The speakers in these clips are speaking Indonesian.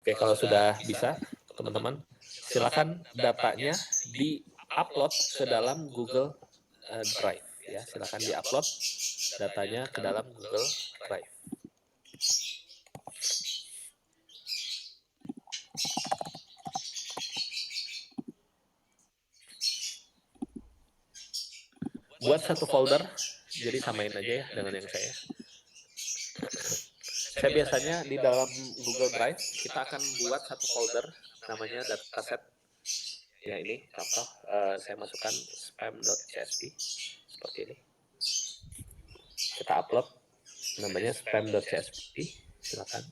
Oke, kalau sudah bisa, teman-teman, silakan datanya di-upload ke dalam Google Drive. Ya, silakan di-upload datanya ke dalam Google Drive. Buat satu folder, jadi samain aja ya dengan yang saya. Saya biasanya di dalam Google Drive, kita akan buat satu folder, namanya dataset. Ya ini, contoh, saya masukkan spam.csv, seperti ini. Kita upload, namanya spam.csv, silakan.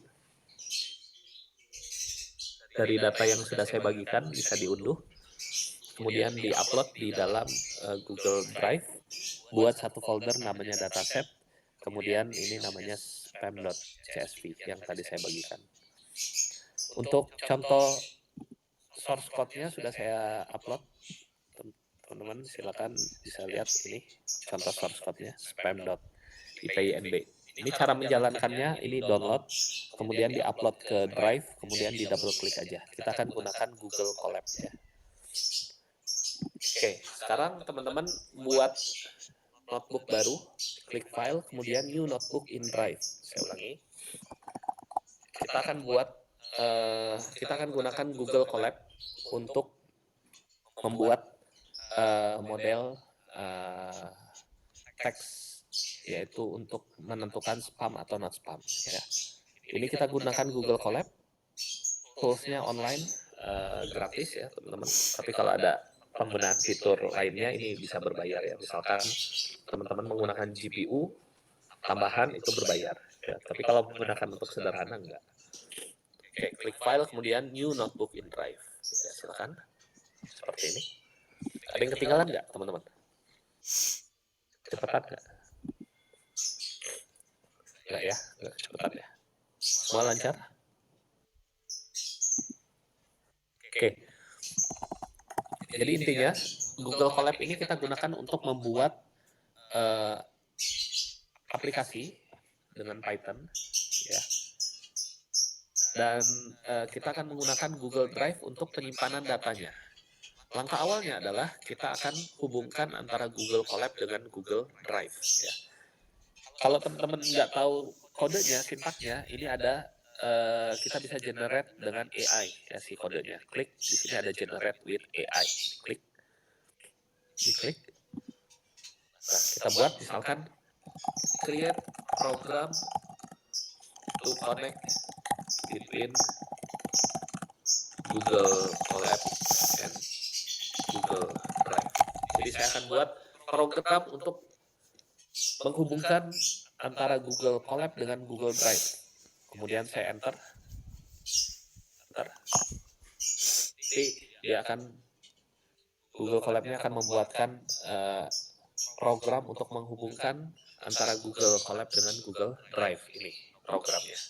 Dari data yang sudah saya bagikan, bisa diunduh. Kemudian di-upload di dalam Google Drive, buat satu folder namanya dataset, kemudian ini namanya spam.csv yang tadi saya bagikan. Untuk contoh source code-nya sudah saya upload, teman-teman silakan bisa lihat ini contoh source code-nya, spam.ipinb. Ini cara menjalankannya, ini download, kemudian di-upload ke Drive, kemudian di double klik aja. Kita akan gunakan Google Colab ya. Oke, sekarang teman-teman buat notebook baru, klik file, kemudian new notebook in Drive. Saya ulangi. Kita akan kita akan gunakan Google Colab untuk membuat model teks, yaitu untuk menentukan spam atau not spam. Ya. Ini kita gunakan Google Colab, toolsnya online, gratis ya teman-teman. Tapi kalau ada penggunaan fitur lainnya ini bisa berbayar ya. Misalkan teman-teman menggunakan GPU tambahan itu berbayar. Ya. Tapi kalau menggunakan untuk sederhana enggak. Oke, klik file kemudian new notebook in Drive. Ya, silakan. Seperti ini. Ada yang ketinggalan nggak teman-teman? Cepetan nggak? Nggak ya, nggak kecepatan ya. Semua lancar? Oke. Jadi intinya Google Colab ini kita gunakan untuk membuat aplikasi dengan Python, ya. Dan kita akan menggunakan Google Drive untuk penyimpanan datanya. Langkah awalnya adalah kita akan hubungkan antara Google Colab dengan Google Drive. Ya. Kalau teman-teman nggak tahu kodenya, sintaknya, ini ada kita bisa generate dengan AI ya si kodenya. Klik di sini ada generate with AI. Klik, diklik. Nah, kita buat misalkan create program to connect between Google Colab and Google Drive. Jadi saya akan buat program untuk menghubungkan antara Google Colab dengan Google Drive. Kemudian saya enter. Jadi dia akan Google Colab-nya akan membuatkan program untuk menghubungkan antara Google Colab dengan Google Drive ini programnya.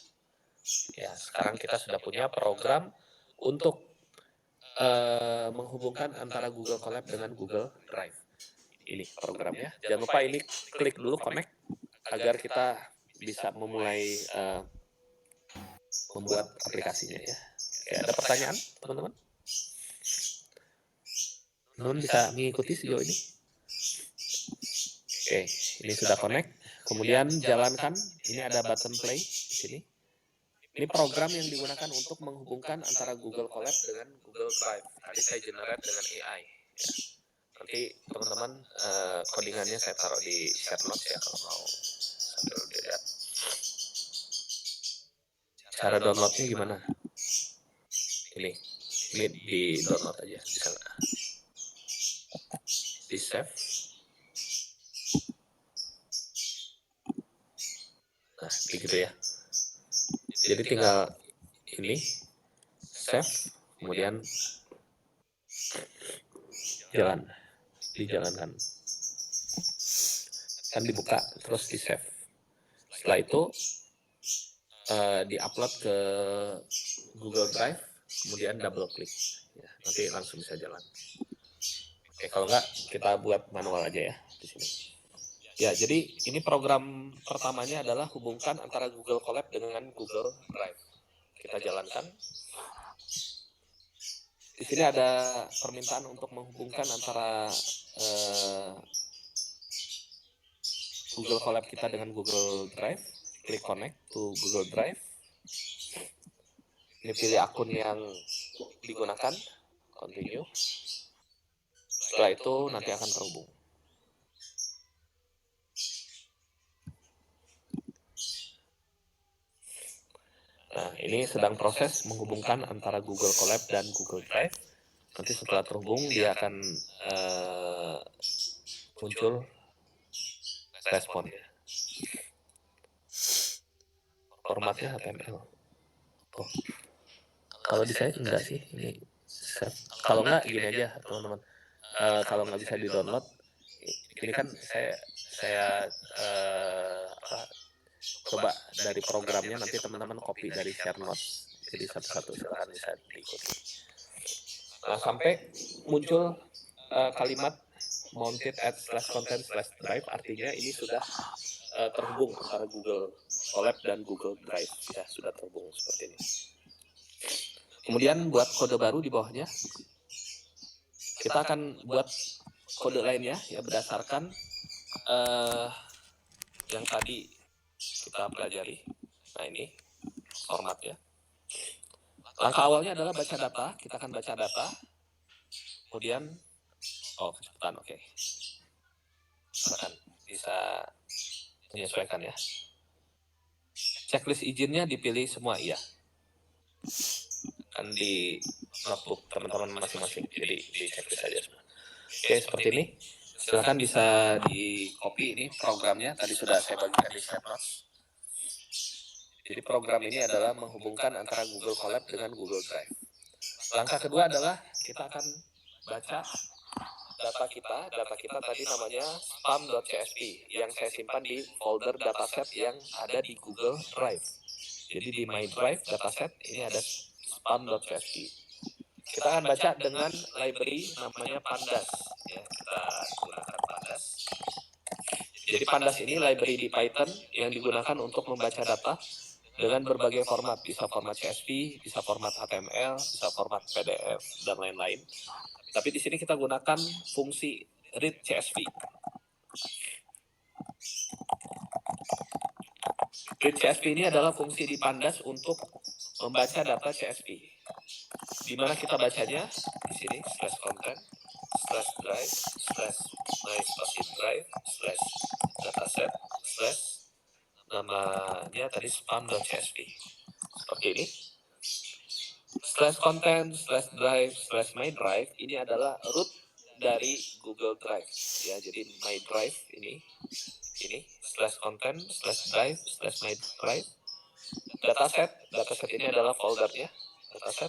Ya, sekarang kita sudah punya program untuk menghubungkan antara Google Colab dengan Google Drive. Ini programnya. Jangan lupa ini klik dulu connect agar kita bisa memulai membuat aplikasinya ya. Oke, ada pertanyaan teman-teman? Teman-teman bisa mengikuti sejauh ini? Oke, ini sudah connect. Kemudian jalankan. Ini ada button play di sini. Ini program yang digunakan untuk menghubungkan antara Google Colab dengan Google Drive. Tadi saya generate dengan AI. Ya. Nanti teman-teman codingannya saya taruh di share notes ya kalau mau sambil dilihat. Cara downloadnya gimana? Ini di download aja, bisa nggak? Di save. Nah, begitu ya. Jadi tinggal ini save, kemudian dijalankan. Kan dibuka terus di save. Setelah itu di-upload ke Google Drive, kemudian double klik. Ya, nanti langsung bisa jalan. Oke, kalau nggak kita buat manual aja ya di sini. Ya, jadi ini program pertamanya adalah hubungkan antara Google Colab dengan Google Drive. kita jalankan. Di sini ada permintaan untuk menghubungkan antara Google Colab kita dengan Google Drive. Klik connect to Google Drive. Ini pilih akun yang digunakan, continue. Setelah itu nanti akan terhubung. Nah, ini sedang proses menghubungkan antara Google Colab dan Google Drive. Nanti setelah terhubung, dia akan muncul responnya. Formatnya HTML. Oh. Kalau di saya enggak sih, ini kalau enggak gini aja teman-teman. Kalau nggak bisa di-download, ini kan saya coba dari programnya, nanti teman-teman copy dari share notes, jadi satu-satu silahkan bisa diikuti. Nah, sampai muncul kalimat mounted at /content/drive, artinya ini sudah terhubung antara Google Colab dan Google Drive, ya sudah terhubung seperti ini. Kemudian buat kode baru di bawahnya, kita akan buat kode lainnya ya berdasarkan yang tadi kita pelajari. Nah, ini formatnya. Langkah awalnya adalah baca data. Kita akan baca data. Kemudian, kecepatan, oke. Silakan bisa menyesuaikan ya. Checklist izinnya dipilih semua iya. Kan di notebook teman-teman masing-masing. Jadi di checklist aja semua. Oke, seperti ini. Silakan bisa di copy ini programnya. Tadi sudah saya bagikan di share notes. Jadi program ini adalah menghubungkan antara Google Colab dengan Google Drive. Langkah kedua adalah kita akan baca data kita. Data kita tadi namanya spam.csv yang saya simpan di folder dataset yang ada di Google Drive. Jadi di My Drive dataset ini ada spam.csv. Kita akan baca dengan library namanya Pandas. Ya, kita gunakan Pandas. Jadi Pandas ini library di Python yang digunakan untuk membaca data dengan berbagai format, bisa format CSV, bisa format HTML, bisa format PDF, dan lain-lain. Tapi di sini kita gunakan fungsi read CSV. Read CSV ini adalah fungsi di Pandas untuk membaca data CSV. Di mana kita bacanya? Di sini, /content, /drive, /my/drive, /dataset, namanya tadi spam.csv. Seperti ini. /content, /drive, /my drive ini adalah root dari Google Drive. Ya, jadi My Drive ini /content, /drive, /my drive. Dataset ini adalah foldernya. Dataset.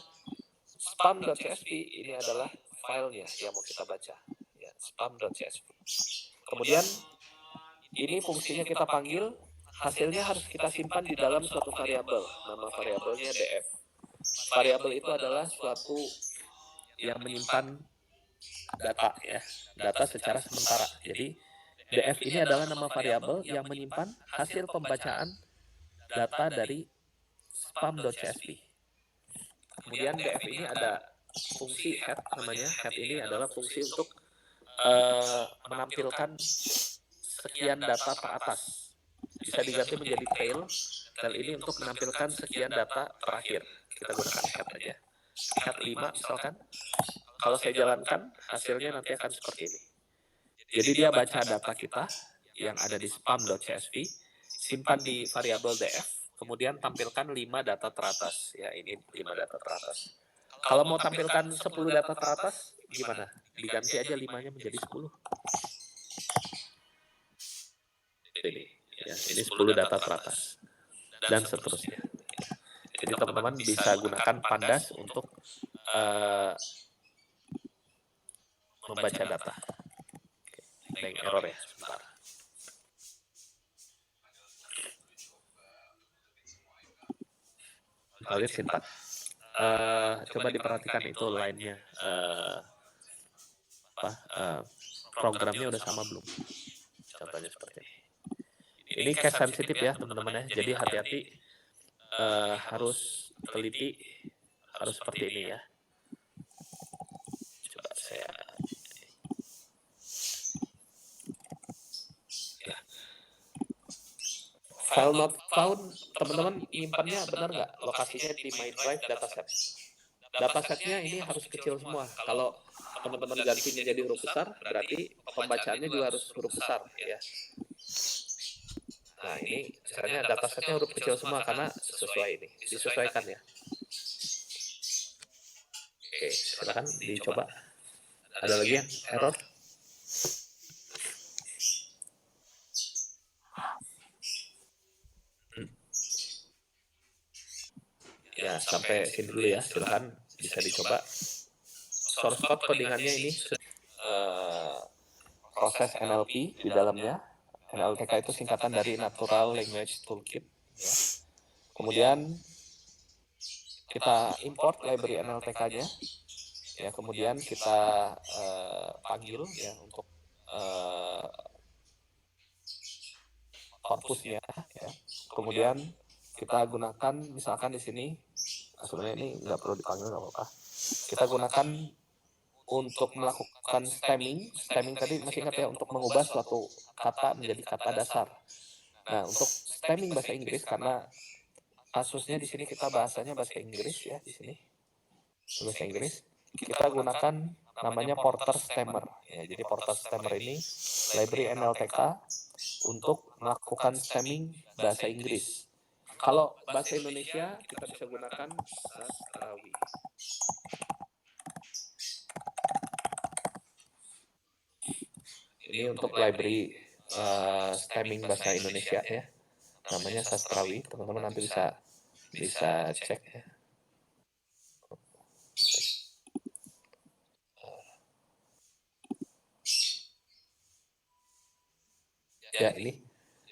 Spam.csv ini adalah filenya yang mau kita baca. Ya, spam.csv. Kemudian ini fungsinya kita panggil, hasilnya harus kita simpan di dalam suatu variabel. Nama variabelnya df. Variabel itu adalah suatu yang menyimpan data ya, data secara sementara. Jadi df ini adalah nama variabel yang menyimpan hasil pembacaan data dari spam.csv. Kemudian df ini ada fungsi head namanya. Head ini adalah fungsi untuk menampilkan sekian data teratas. Bisa diganti menjadi tail. Tail ini untuk menampilkan sekian data terakhir. Kita gunakan head aja. Head 5 misalkan. Kalau saya jalankan, hasilnya nanti akan seperti ini. Jadi dia baca data kita yang ada di spam.csv, simpan di variabel df, kemudian tampilkan 5 data teratas. Ya, ini 5 data teratas. Kalau mau tampilkan 10 data teratas, gimana? Diganti aja 5-nya menjadi 10. Ini 10 data teratas. Dan seterusnya. Jadi teman-teman bisa gunakan Pandas untuk membaca data. Bank error ya, sebentar. Kalian simpan. Coba diperhatikan itu line-nya. Programnya udah sama belum? Contohnya seperti ini. Ini case sensitif ya teman-teman ya. Jadi hati-hati harus teliti harus seperti ini ya. Coba saya ya. File not found, teman-teman nyimpannya benar nggak? Lokasinya di My Drive dataset. Datasetnya ini harus kecil semua. Kalau teman-teman ganti menjadi huruf besar, berarti pembacaannya juga harus huruf besar ya. Nah ini misalnya datasetnya huruf kecil semua karena sesuai ini, disesuaikan ya. Oke, silakan dicoba. Ada lagi yang error? Ya, sampai sini dulu ya, silakan bisa dicoba. Source code codingannya ini proses NLP di dalamnya. NLTK itu singkatan dari Natural Language Toolkit. Ya. Kemudian kita import library NLTK-nya. Ya, kemudian kita panggil ya untuk corpusnya. Ya. Kemudian kita gunakan misalkan di sini, sebenarnya ini nggak perlu dipanggil nggak apa-apa. Kita gunakan untuk melakukan stemming tadi masih ingat ya, untuk mengubah suatu kata menjadi kata dasar. Nah, untuk stemming bahasa Inggris, karena kasusnya di sini kita bahasanya bahasa Inggris ya, di sini bahasa Inggris, kita gunakan namanya Porter Stemmer. Ya, jadi Porter Stemmer ini library NLTK untuk melakukan stemming bahasa Inggris. Kalau bahasa Indonesia kita bisa gunakan Sastrawi. Ini untuk library stemming bahasa Indonesia ya, namanya Sastrawi. Teman-teman nanti bisa cek ya. Ya ini,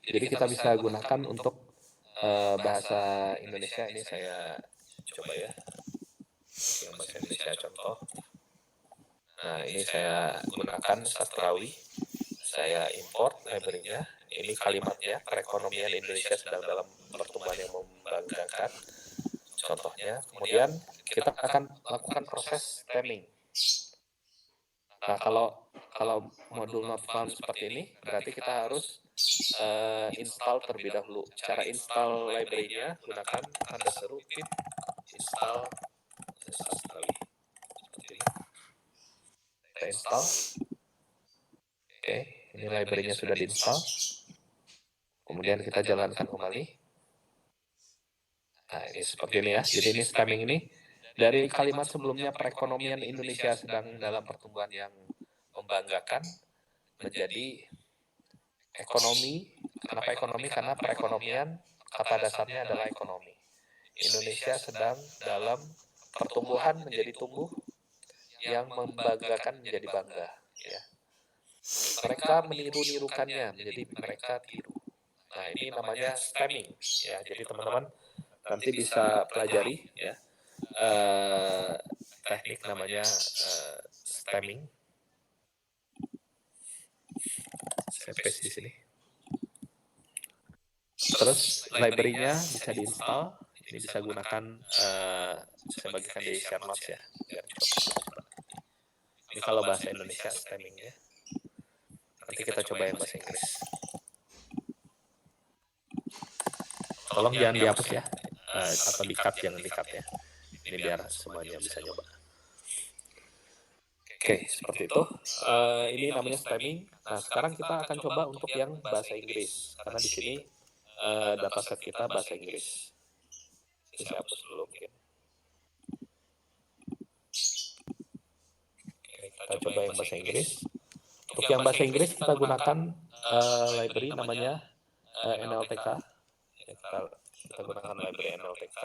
jadi kita bisa gunakan untuk bahasa Indonesia. Ini saya coba ya, yang bahasa Indonesia contoh. Nah ini saya gunakan Sastrawi, saya import library-nya. Ini kalimatnya, perekonomian Indonesia sedang dalam pertumbuhan yang membanggakan, contohnya. Kemudian kita akan lakukan proses stemming. Nah kalau modul not found seperti ini, berarti kita harus install terlebih dahulu. Cara install library-nya gunakan tanda seru pip install Sastrawi. Seperti ini. Kita install. Oke, ini library-nya sudah diinstal. Kemudian kita jalankan kembali. Nah, ini seperti ini ya. Jadi ini stemming ini dari kalimat sebelumnya, perekonomian Indonesia sedang dalam pertumbuhan yang membanggakan, menjadi ekonomi. Kenapa ekonomi? Karena perekonomian kata dasarnya adalah ekonomi. Indonesia sedang dalam pertumbuhan menjadi tumbuh yang membanggakan menjadi bangga. Ya. Mereka meniru-nirukannya menjadi mereka tiru. Nah ini namanya stemming. Ya, jadi teman-teman nanti bisa pelajari ya teknik namanya stemming. Saya paste di sini. Terus library-nya bisa diinstal. Ini bisa gunakan, saya bagikan di share notes ya. Ini kalau bahasa Indonesia stemming ya. Nanti kita coba yang bahasa Inggris. Tolong jangan dihapus ya, atau di-cut, jangan di-cut ya. Ini biar semuanya bisa nyoba. Oke, seperti itu. Ini namanya stemming. Nah, sekarang kita akan coba untuk yang bahasa Inggris. Karena di sini dataset kita bahasa Inggris. Ini saya hapus dulu mungkin. Oke, kita coba yang bahasa Inggris. Untuk yang bahasa Inggris kita gunakan library namanya NLTK. Kita gunakan library NLTK.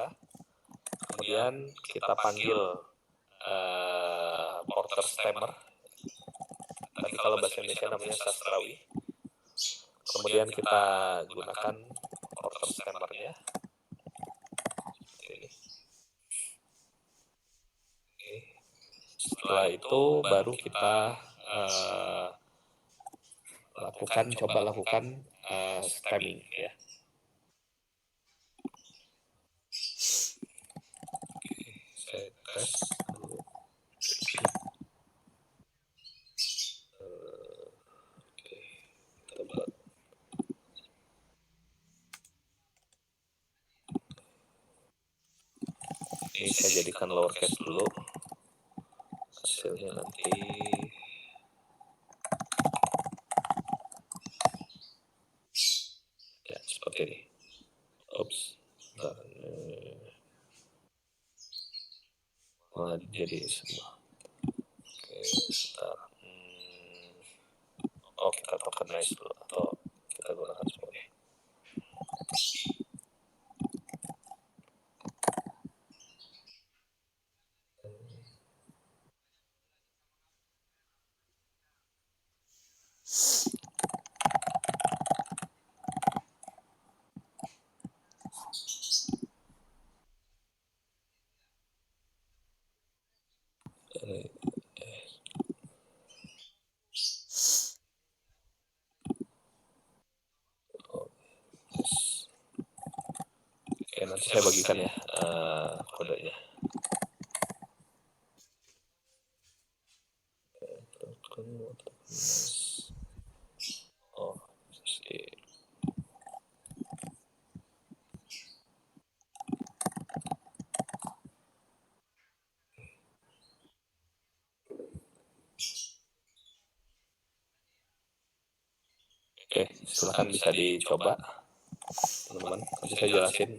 Kemudian kita panggil Porter Stemmer. Tadi kalau bahasa Indonesia namanya Sastrawi. Kemudian kita gunakan Porter Stemmer-nya. Setelah itu baru kita coba lakukan stemming ya. Tes dulu. Oke, kita buat. Ini saya jadikan lowercase dulu. Hasilnya nanti ya seperti ini. Oops, malah jadi semua. Oke, sebentar. Oh, kita tokenize dulu atau kita gunakan semuanya. Oke, nanti saya bagikan ya kodenya. Oh, oke, silakan bisa dicoba, teman-teman. Nanti saya jelasin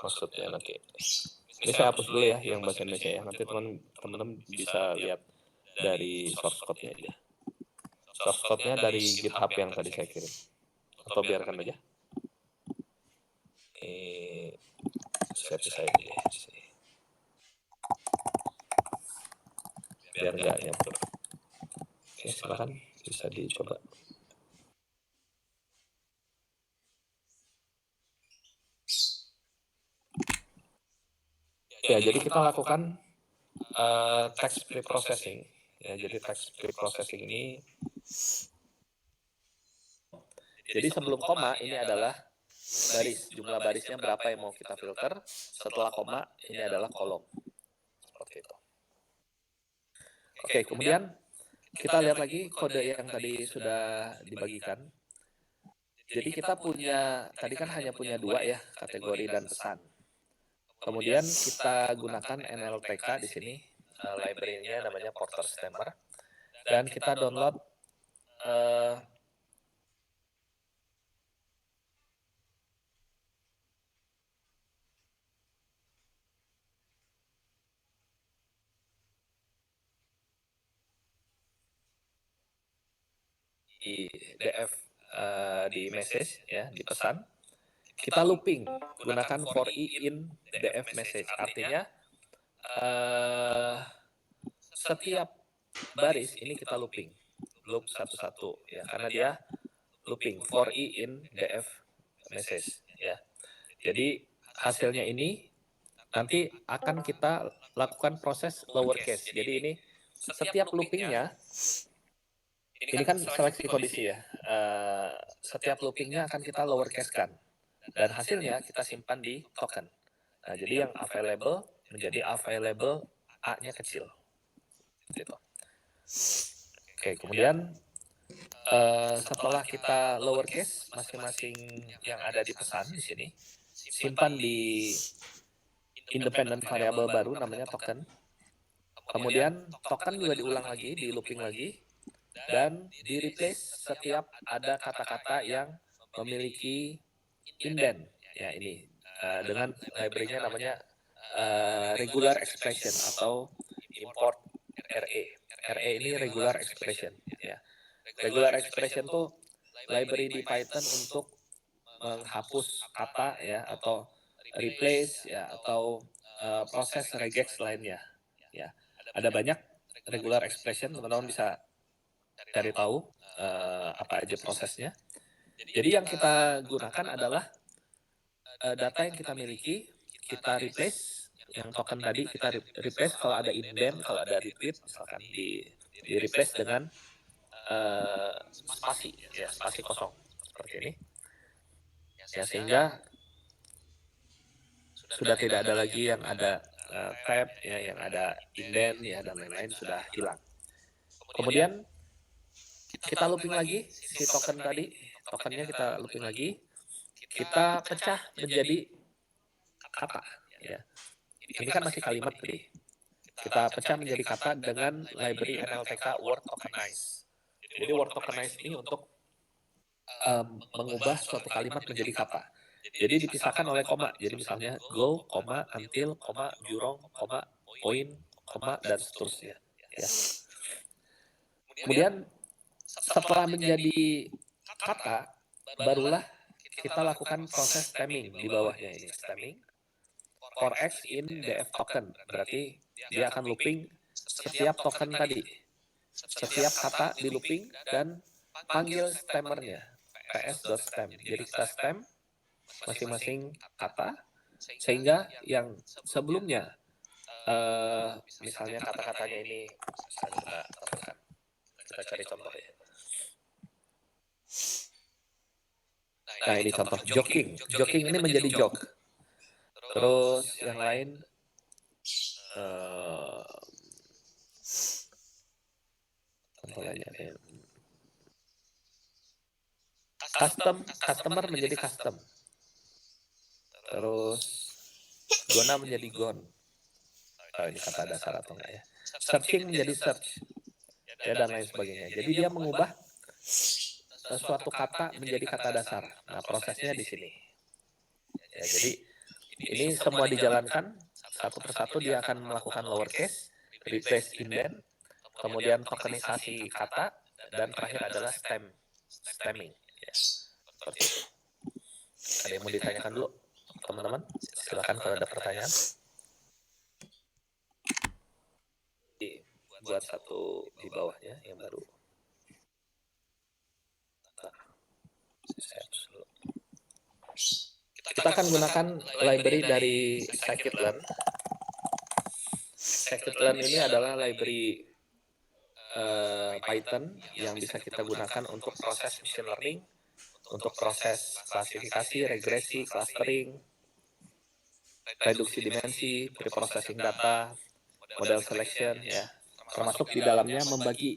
maksudnya nanti. Ini saya hapus dulu ya yang bahasa Indonesia ya. Nanti teman-teman bisa lihat dari source code-nya aja. Source code-nya dari GitHub yang tadi saya kirim. Atau biarkan aja. Saya pisah aja ya. Biar nggak nyampur. Oke, silakan bisa dicoba. Ya, jadi kita lakukan text preprocessing. Ya, jadi text preprocessing ini, jadi sebelum koma ini adalah baris, jumlah barisnya berapa yang mau kita filter. Setelah koma ini adalah kolom. Seperti itu. Oke, kemudian kita lihat lagi kode yang tadi sudah dibagikan. Jadi kita punya, tadi kan hanya punya dua ya, kategori dan pesan. Kemudian kita gunakan NLTK di sini, library-nya namanya Porter Stemmer, dan kita download di DF di message ya, di pesan. Kita looping, gunakan for i in DF message. Artinya setiap baris ini kita looping, loop satu-satu ya, karena dia looping for i in DF message ya. Jadi hasilnya ini nanti akan kita lakukan proses lowercase. Jadi ini setiap loopingnya, ini kan seleksi kondisi ya. Setiap loopingnya akan kita lowercase kan, dan hasilnya kita simpan di token. Nah, jadi yang available menjadi available A-nya kecil. Gitu. Oke, kemudian setelah kita lowercase masing-masing yang ada di pesan di sini, simpan di independent variable baru namanya token. Kemudian token juga diulang lagi, di looping lagi, dan di replace setiap ada kata-kata yang memiliki indent ya ini dengan library-nya namanya regular expression atau import RE. RE ini regular expression ya. Regular expression tuh library di Python untuk menghapus kata ya, atau replace ya, atau proses regex lainnya ya. Ada banyak regular expression, teman-teman bisa cari tahu apa aja prosesnya. Jadi yang kita gunakan adalah data yang kita miliki, kita replace yang token tadi, kita replace kalau ada indent, kalau ada repeat misalkan di replace dengan spasi ya, spasi kosong seperti ini ya, sehingga sudah tidak ada lagi yang ada tab ya, yang ada indent ya dan lain-lain sudah hilang. Kemudian kita looping lagi si token tadi, tokennya kita looping lagi, kita pecah menjadi kata ya. Ini kan masih kalimat tadi. Kita pecah menjadi kata dengan library NLTK Word Tokenize. Jadi Word Tokenize ini untuk mengubah suatu kalimat menjadi kata. Jadi dipisahkan oleh koma. Jadi misalnya go, koma, until, koma, jurong, koma, point, koma, dan seterusnya. Ya. Kemudian setelah menjadi kata, barulah kita lakukan proses stemming di bawahnya ini. Stemming for X in df token. Berarti dia akan looping setiap token tadi. Setiap kata di looping dan panggil stemmernya. ps.stem. Jadi kita stem masing-masing kata sehingga yang sebelumnya misalnya kata-katanya ini kita cari contoh ya. Nah ini contoh jogging. Jogging ini menjadi jog. Terus yang lain contoh lainnya customer menjadi custom. Terus gona menjadi gone. Ini kata dasar atau enggak ya. Searching menjadi search. Ya dan lain sebagainya. Jadi dia mengubah suatu kata menjadi kata dasar. Nah, prosesnya di sini. Ya, jadi ini semua dijalankan satu persatu, dia akan melakukan lowercase, replace indent, kemudian tokenisasi kata, dan terakhir adalah stemming. Ya, seperti itu. Ada yang mau ditanyakan dulu, teman-teman? Silakan kalau ada pertanyaan. Buat satu di bawahnya yang baru. Kita akan gunakan library dari scikit-learn. Scikit-learn ini adalah library Python yang bisa kita gunakan untuk proses machine learning, untuk proses klasifikasi, regresi, clustering, reduksi dimensi, preprocessing data, model selection, ya. Termasuk di dalamnya membagi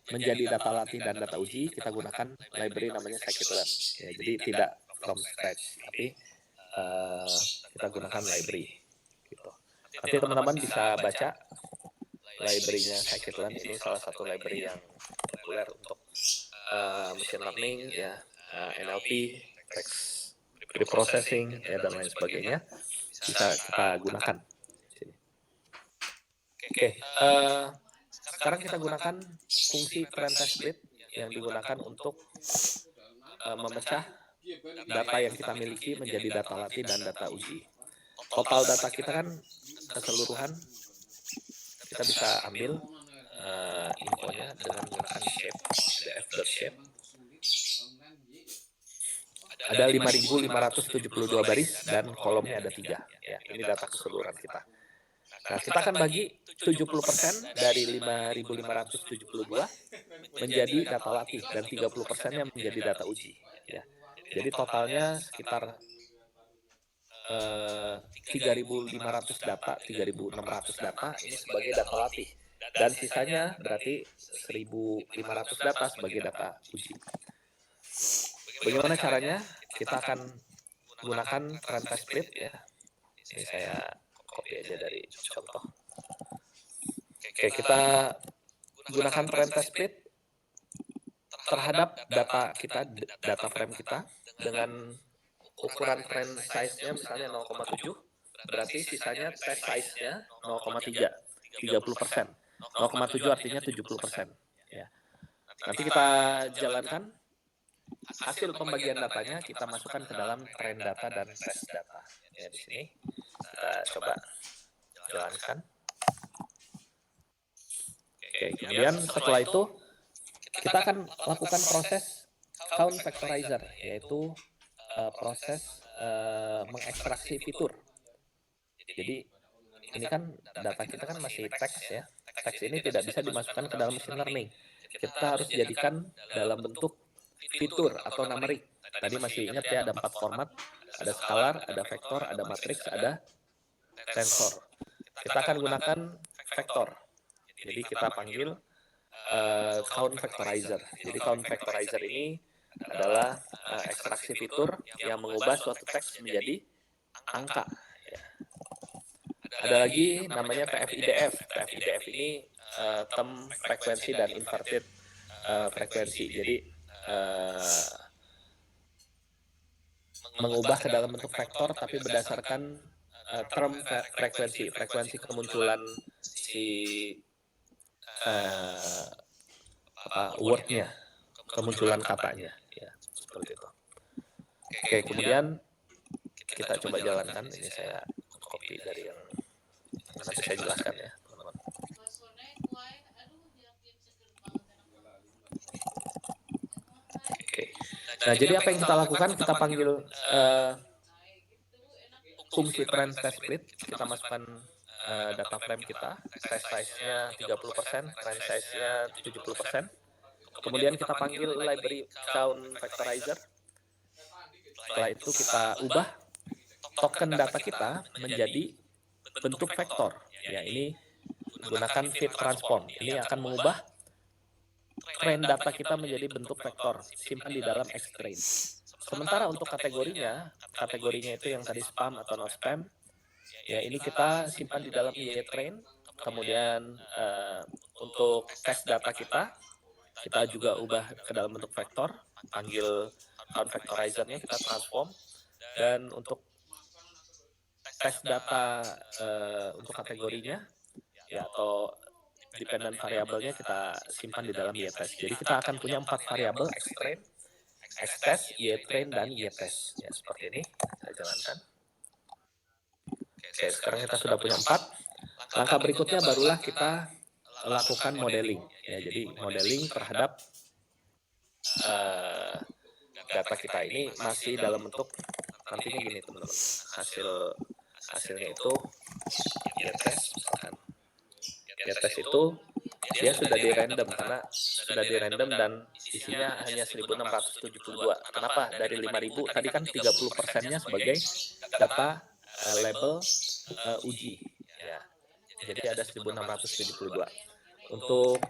menjadi data latih dan data uji, kita gunakan library namanya scikit-learn. Ya, jadi tidak from scratch, tapi kita gunakan library. Gitu. Nanti teman-teman bisa baca library-nya scikit-learn. Ini salah satu library yang populer untuk machine learning, ya, NLP, text preprocessing, ya, dan lain sebagainya. Bisa kita gunakan. Oke, sekarang kita gunakan fungsi parent-test split yang digunakan untuk memecah data yang kita miliki menjadi data latih dan data uji. Total data kita kan keseluruhan kita bisa ambil infonya dengan menggunakan shape, df.shape. Ada 5.572 baris dan kolomnya ada 3. Ya, ini data keseluruhan kita. Nah, kita akan bagi 70% dari 5.572 menjadi data latih dan 30%-nya menjadi data uji. Ya. Jadi totalnya sekitar 3.500 data, 3.600 data ini sebagai data latih. Dan sisanya berarti 1.500 data sebagai data uji. Bagaimana caranya? Kita akan gunakan parent-test split ya. Ini saya copy aja dari contoh. Oke, kita gunakan parent-test split terhadap data kita, data frame kita dengan ukuran frame size-nya misalnya 0,7, berarti sisanya test size-nya 0,3, 30%. 0,7 artinya 70%. Ya. Nanti kita jalankan hasil pembagian datanya, kita masukkan ke dalam train data dan test data. Ya, di sini kita coba jalankan. Oke, kemudian setelah itu kita akan lakukan proses count factorizer, yaitu proses mengekstraksi fitur. Jadi ini kan data kita kan masih teks ya. Teks ini tidak bisa dimasukkan ke dalam machine learning. Kita harus jadikan dalam bentuk fitur atau numerik. Tadi masih ingat ya, ada 4 format, ada scalar, ada vektor, ada matriks, ada tensor. Kita akan gunakan vektor. Jadi kita panggil count vectorizer. Jadi count vectorizer ini adalah ekstraksi fitur yang mengubah suatu teks menjadi angka. Ya. Ada lagi namanya PFIDF. PFIDF ini term frekuensi dan inverted frekuensi. Jadi mengubah ke dalam bentuk vektor tapi berdasarkan term frekuensi kemunculan si wordnya, kemunculan katanya, ya seperti itu. Oke, kemudian kita coba jalankan. Ini saya copy dari yang nanti saya jelaskan ya, teman-teman. Oke. Nah, jadi apa yang kita lakukan? Kita panggil fungsi trend test split. Kita masukkan data frame kita, test size-nya 30%, trend size-nya 70%. Kemudian kita panggil library count vectorizer. Setelah itu kita ubah token data kita menjadi bentuk vektor. Ya, ini menggunakan fit transform. Ini akan mengubah trend data kita menjadi bentuk vektor, simpan di dalam xtrain. Sementara untuk kategorinya itu yang tadi spam atau no spam, ya ini kita simpan di dalam ytrain. Kemudian untuk tes data kita juga ubah ke dalam bentuk vektor, panggil count vectorizer-nya, kita transform. Dan untuk tes data untuk kategorinya, ya atau dependent variabelnya kita simpan di dalam ytest. Jadi kita akan punya 4 variabel, xtrain, xtest, ytrain, dan ytest. Ya, seperti ini, saya jalankan. Oke, sekarang kita sudah punya 4. Langkah berikutnya barulah kita lakukan modeling. Ya, jadi modeling terhadap data kita ini masih dalam bentuk, nantinya gini teman-teman, hasilnya itu ytest, misalkan. Ytest itu dia sudah di random, karena sudah di random dan isinya hanya 1672. Kenapa? Dari 5000 tadi kan 30%-nya sebagai data label uji. Ya. Jadi ada 1672. Untuk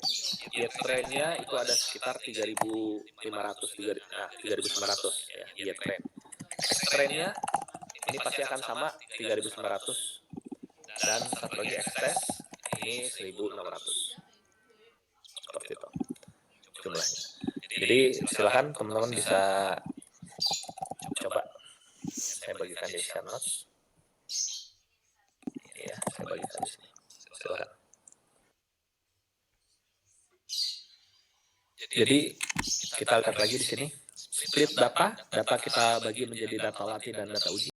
ytrain-nya itu ada sekitar 3500, 3900 ya, ytrain. Xtrain-nya ini pasti akan sama 3900, dan satu lagi xtest ini 1600. Seperti itu jumlahnya. Jadi silakan teman-teman bisa coba. Saya bagikan di share notes. Ya, saya bagikan di sini. Silakan. Jadi kita lihat lagi di sini. Split data kita bagi menjadi data latih dan data uji.